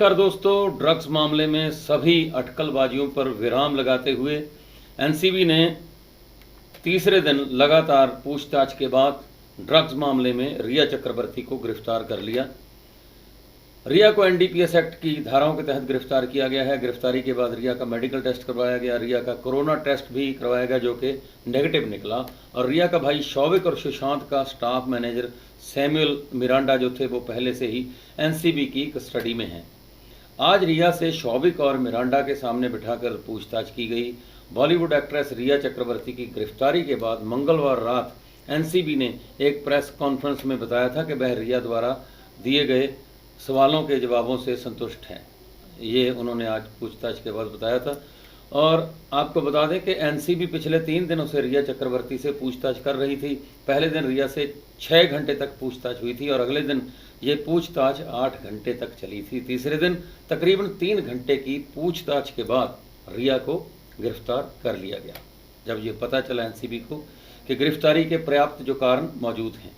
नमस्कार दोस्तों, ड्रग्स मामले में सभी अटकलबाजियों पर विराम लगाते हुए एनसीबी ने तीसरे दिन लगातार पूछताछ के बाद ड्रग्स मामले में रिया चक्रवर्ती को गिरफ्तार कर लिया। रिया को एनडीपीएस एक्ट की धाराओं के तहत गिरफ्तार किया गया है। गिरफ्तारी के बाद रिया का मेडिकल टेस्ट करवाया गया, रिया का कोरोना टेस्ट भी करवाया गया जो कि नेगेटिव निकला। और रिया का भाई शौविक और सुशांत का स्टाफ मैनेजर सैमुअल मिरांडा जो थे वो पहले से ही एनसीबी की कस्टडी में हैं। आज रिया से शौविक और मिरांडा के सामने बिठाकर पूछताछ की गई। बॉलीवुड एक्ट्रेस रिया चक्रवर्ती की गिरफ्तारी के बाद मंगलवार रात एनसीबी ने एक प्रेस कॉन्फ्रेंस में बताया था कि वह रिया द्वारा दिए गए सवालों के जवाबों से संतुष्ट हैं। ये उन्होंने आज पूछताछ के बाद बताया था। और आपको बता दें कि एनसीबी पिछले 3 दिनों से रिया चक्रवर्ती से पूछताछ कर रही थी। पहले दिन रिया से 6 घंटे तक पूछताछ हुई थी और अगले दिन ये पूछताछ 8 घंटे तक चली थी। तीसरे दिन तकरीबन 3 घंटे की पूछताछ के बाद रिया को गिरफ्तार कर लिया गया, जब ये पता चला एनसीबी को कि गिरफ्तारी के पर्याप्त जो कारण मौजूद हैं।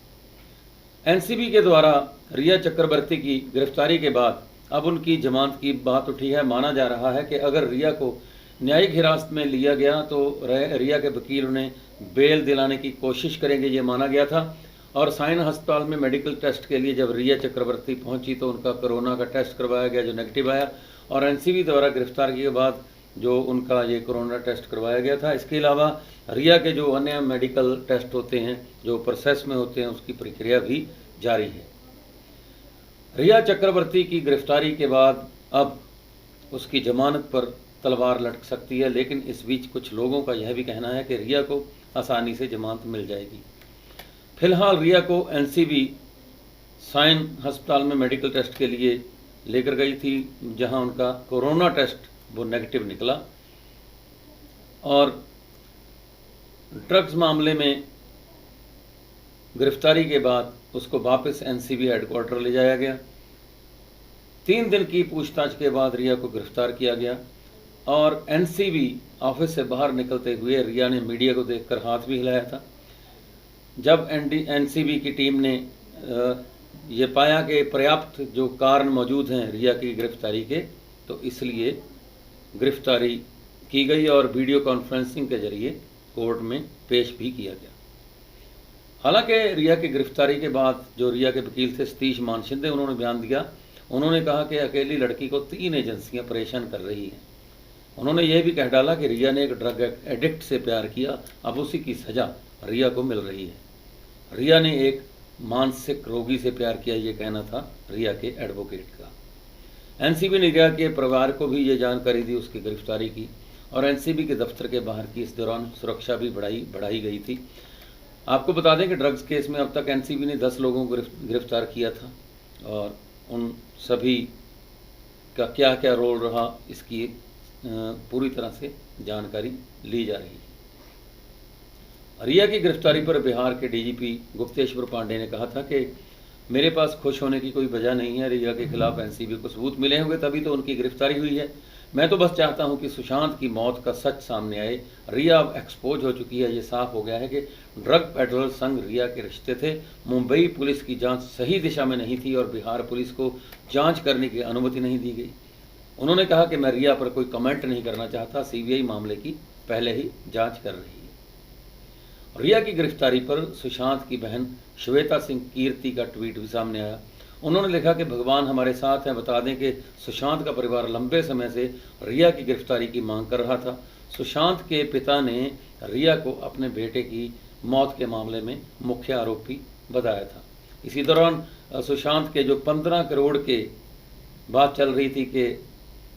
एनसीबी के द्वारा रिया चक्रवर्ती की गिरफ्तारी के बाद अब उनकी जमानत की बात उठी है। माना जा रहा है कि अगर रिया को न्यायिक हिरासत में लिया गया तो रिया के वकील उन्हें बेल दिलाने की कोशिश करेंगे, ये माना गया था। और साइन अस्पताल में मेडिकल टेस्ट के लिए जब रिया चक्रवर्ती पहुंची तो उनका कोरोना का टेस्ट करवाया गया जो नेगेटिव आया, और एनसीबी द्वारा गिरफ्तारी के बाद जो उनका ये कोरोना टेस्ट करवाया गया था। इसके अलावा रिया के जो अन्य मेडिकल टेस्ट होते हैं जो प्रोसेस में होते हैं उसकी प्रक्रिया भी जारी है। रिया चक्रवर्ती की गिरफ्तारी के बाद अब उसकी जमानत पर तलवार लटक सकती है, लेकिन इस बीच कुछ लोगों का यह भी कहना है कि रिया को आसानी से जमानत मिल जाएगी। फिलहाल रिया को एनसीबी साइन अस्पताल में मेडिकल टेस्ट के लिए लेकर गई थी, जहां उनका कोरोना टेस्ट वो नेगेटिव निकला। और ड्रग्स मामले में गिरफ्तारी के बाद उसको वापस एनसीबी हेडक्वार्टर ले जाया गया। 3 दिन की पूछताछ के बाद रिया को गिरफ्तार किया गया और एनसीबी ऑफिस से बाहर निकलते हुए रिया ने मीडिया को देखकर हाथ भी हिलाया था। जब एनसीबी की टीम ने ये पाया कि पर्याप्त जो कारण मौजूद हैं रिया की गिरफ्तारी के, तो इसलिए गिरफ्तारी की गई और वीडियो कॉन्फ्रेंसिंग के जरिए कोर्ट में पेश भी किया गया। हालांकि रिया की गिरफ्तारी के बाद जो रिया के वकील थे सतीश मानशिंदे, उन्होंने बयान दिया। उन्होंने कहा कि अकेली लड़की को 3 एजेंसियां परेशान कर रही हैं। उन्होंने यह भी कह डाला कि रिया ने एक ड्रग एडिक्ट से प्यार किया, अब उसी की सज़ा रिया को मिल रही है। रिया ने एक मानसिक रोगी से प्यार किया, ये कहना था रिया के एडवोकेट का। एनसीबी ने रिया के परिवार को भी ये जानकारी दी उसकी गिरफ्तारी की, और एनसीबी के दफ्तर के बाहर की इस दौरान सुरक्षा भी बढ़ाई गई थी। आपको बता दें कि ड्रग्स केस में अब तक एनसीबी ने 10 लोगों को गिरफ्तार किया था और उन सभी का क्या क्या रोल रहा इसकी पूरी तरह से जानकारी ली जा रही है। रिया की गिरफ्तारी पर बिहार के डीजीपी गुप्तेश्वर पांडे ने कहा था कि मेरे पास खुश होने की कोई वजह नहीं है। रिया के खिलाफ एनसीबी को सबूत मिले होंगे तभी तो उनकी गिरफ्तारी हुई है। मैं तो बस चाहता हूं कि सुशांत की मौत का सच सामने आए। रिया अब एक्सपोज हो चुकी है। ये साफ हो गया है कि ड्रग पेडलर संग रिया के रिश्ते थे। मुंबई पुलिस की जांच सही दिशा में नहीं थी और बिहार पुलिस को जांच करने की अनुमति नहीं दी गई। उन्होंने कहा कि मैं रिया पर कोई कमेंट नहीं करना चाहता, सीबीआई मामले की पहले ही जांच कर रही है। रिया की गिरफ्तारी पर सुशांत की बहन श्वेता सिंह कीर्ति का ट्वीट भी सामने आया। उन्होंने लिखा कि भगवान हमारे साथ हैं। बता दें कि सुशांत का परिवार लंबे समय से रिया की गिरफ्तारी की मांग कर रहा था। सुशांत के पिता ने रिया को अपने बेटे की मौत के मामले में मुख्य आरोपी बताया था। इसी दौरान सुशांत के जो 15 करोड़ के बात चल रही थी कि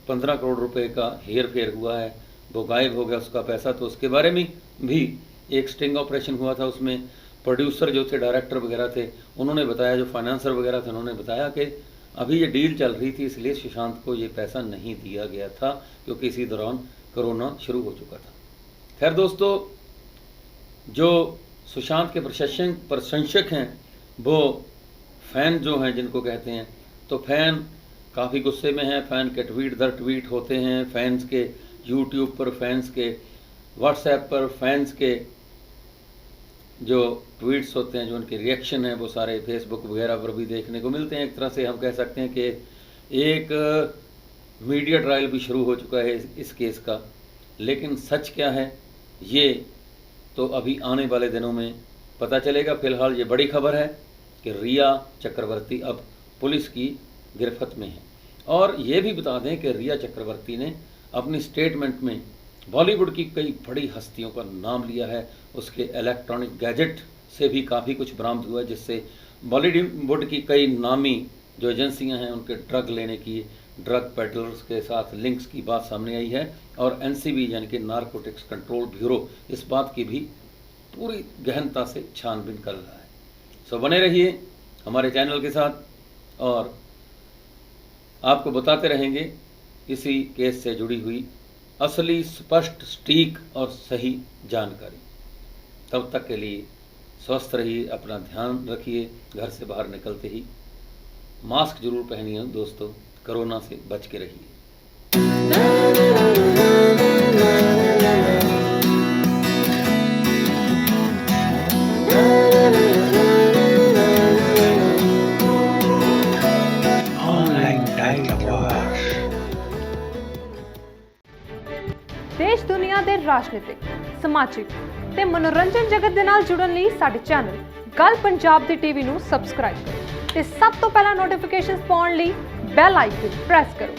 15 करोड़ रुपए का हेर फेर हुआ है, वो गायब हो गया उसका पैसा, तो उसके बारे में भी एक स्टिंग ऑपरेशन हुआ था। उसमें प्रोड्यूसर जो थे, डायरेक्टर वगैरह थे, उन्होंने बताया, जो फाइनेंसर वगैरह थे उन्होंने बताया कि अभी ये डील चल रही थी इसलिए सुशांत को ये पैसा नहीं दिया गया था, क्योंकि इसी दौरान कोरोना शुरू हो चुका था। खैर दोस्तों, जो सुशांत के प्रशंसक हैं वो फ़ैन जो हैं जिनको कहते हैं, तो फ़ैन काफ़ी गुस्से में हैं। फ़ैन के ट्वीट दर ट्वीट होते हैं, फैंस के यूट्यूब पर, फैंस के व्हाट्सएप पर, फैंस के जो ट्वीट्स होते हैं, जो उनके रिएक्शन हैं, वो सारे फेसबुक वगैरह पर भी देखने को मिलते हैं। एक तरह से हम कह सकते हैं कि एक मीडिया ट्रायल भी शुरू हो चुका है इस केस का, लेकिन सच क्या है ये तो अभी आने वाले दिनों में पता चलेगा। फिलहाल ये बड़ी खबर है कि रिया चक्रवर्ती अब पुलिस की गिरफ्त में है। और ये भी बता दें कि रिया चक्रवर्ती ने अपनी स्टेटमेंट में बॉलीवुड की कई बड़ी हस्तियों का नाम लिया है। उसके इलेक्ट्रॉनिक गैजेट से भी काफ़ी कुछ बरामद हुआ है, जिससे बॉलीवुड की कई नामी जो एजेंसियां हैं उनके ड्रग लेने की, ड्रग पेडलर्स के साथ लिंक्स की बात सामने आई है। और एनसीबी यानी कि नारकोटिक्स कंट्रोल ब्यूरो इस बात की भी पूरी गहनता से छानबीन कर रहा है। सो बने रहिए हमारे चैनल के साथ और आपको बताते रहेंगे इसी केस से जुड़ी हुई असली स्पष्ट सटीक और सही जानकारी। तब तक के लिए स्वस्थ रहिए, अपना ध्यान रखिए, घर से बाहर निकलते ही मास्क जरूर पहनिए दोस्तों, कोरोना से बच के रहिए। देश दुनिया ਦੇ ਰਾਜਨੀਤਿਕ, ਸਮਾਜਿਕ ਤੇ ਮਨੋਰੰਜਨ ਜਗਤ ਦੇ ਨਾਲ ਜੁੜਨ ਲਈ ਸਾਡੇ ਚੈਨਲ ਗੱਲ ਪੰਜਾਬ ਦੀ ਟੀਵੀ ਨੂੰ ਸਬਸਕ੍ਰਾਈਬ ਕਰੋ ਤੇ ਸਭ ਤੋਂ ਪਹਿਲਾਂ ਨੋਟੀਫਿਕੇਸ਼ਨਸ ਪਾਉਣ ਲਈ ਬੈਲ ਆਈਕਨ ਪ੍ਰੈਸ ਕਰੋ।